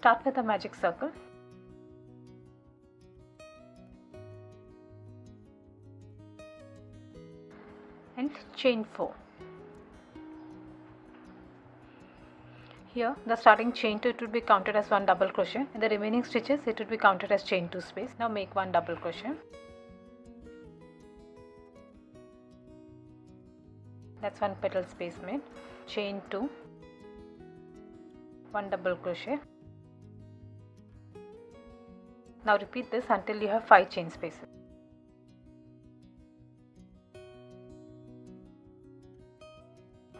Start with a magic circle and chain 4. Here the starting chain 2, it would be counted as 1 double crochet, and the remaining stitches it would be counted as chain 2 space. Now make 1 double crochet. That's 1 petal space made. Chain 2, 1 double crochet. Now repeat this until you have 5 chain spaces.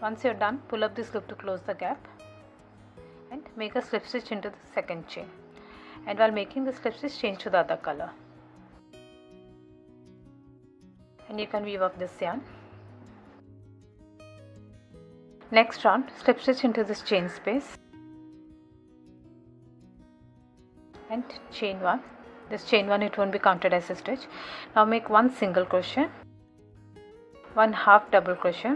Once you're done, pull up this loop to close the gap and make a slip stitch into the second chain. And while making the slip stitch, change to the other color. And you can weave up this yarn. Next round, slip stitch into this chain space and chain 1. This chain 1, it won't be counted as a stitch. Now make 1 single crochet, 1 half double crochet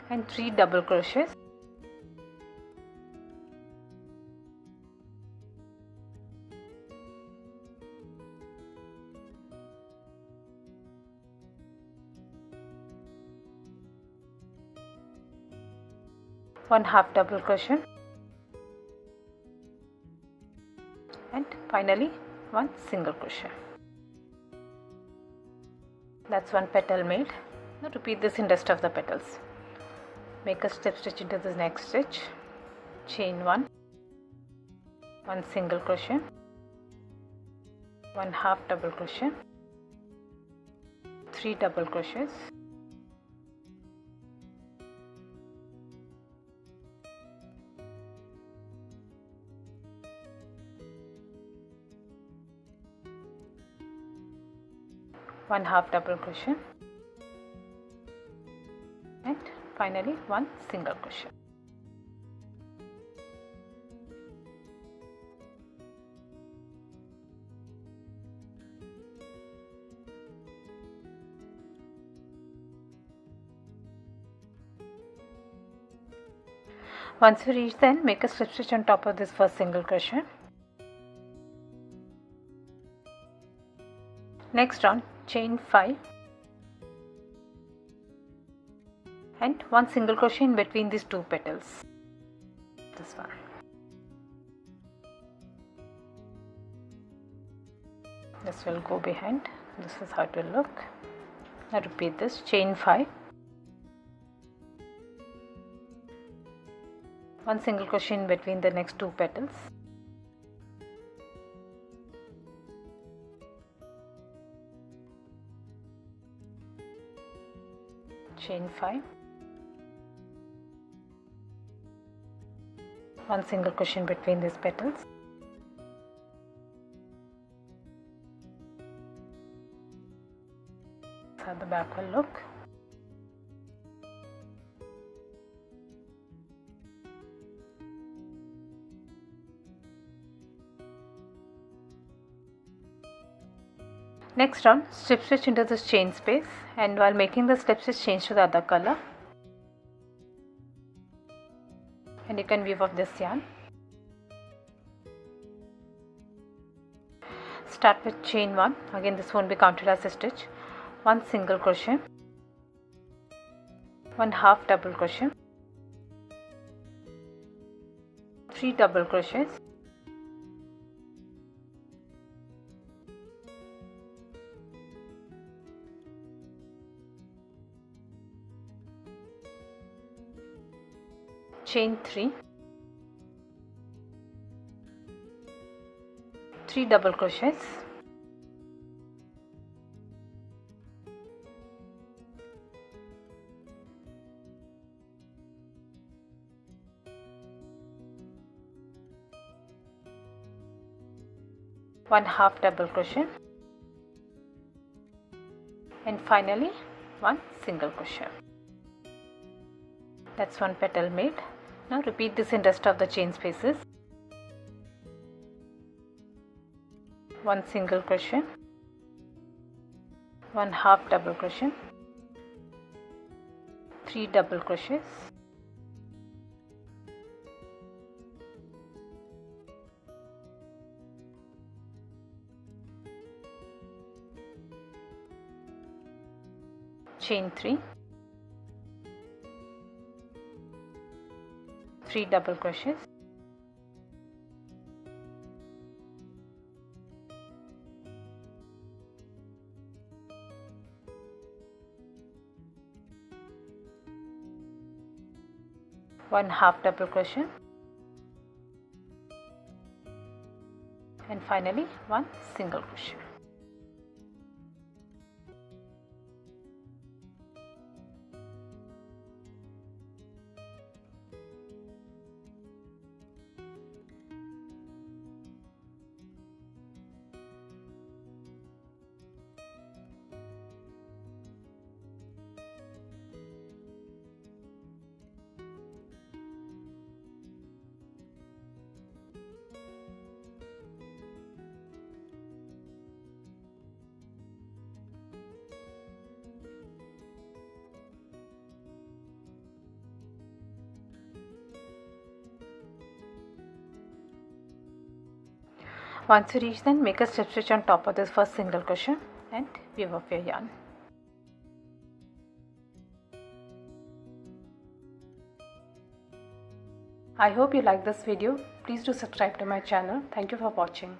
and 3 double crochets. One half double crochet and finally 1 single crochet. That's 1 petal made. Now repeat this in rest of the petals. Make a slip stitch into the next stitch, chain 1, 1 single crochet, 1 half double crochet, 3 double crochets, one half double crochet and finally 1 single crochet. Once you reach the end, make a slip stitch on top of this first single crochet. Next round, chain 5 and 1 single crochet in between these 2 petals. This one. This will go behind. This is how it will look. Now repeat this, chain 5, 1 single crochet in between the next 2 petals, chain 5, 1 single crochet in between these petals, that's how the back will look. Next round, slip stitch into this chain space, and while making the slip stitch, change to the other color, and you can weave off this yarn. Start with chain 1. Again, this won't be counted as a stitch. 1 single crochet, 1 half double crochet, 3 double crochets, chain 3, 3 double crochets, one half double crochet, and finally 1 single crochet. That's 1 petal made. Now repeat this in rest of the chain spaces. 1 single crochet, 1 half double crochet, 3 double crochets, chain 3, 3 double crochets, one half double crochet, and finally one single crochet. Once you reach then, make a slip stitch on top of this first single crochet and weave off your yarn. I hope you like this video. Please do subscribe to my channel. Thank you for watching.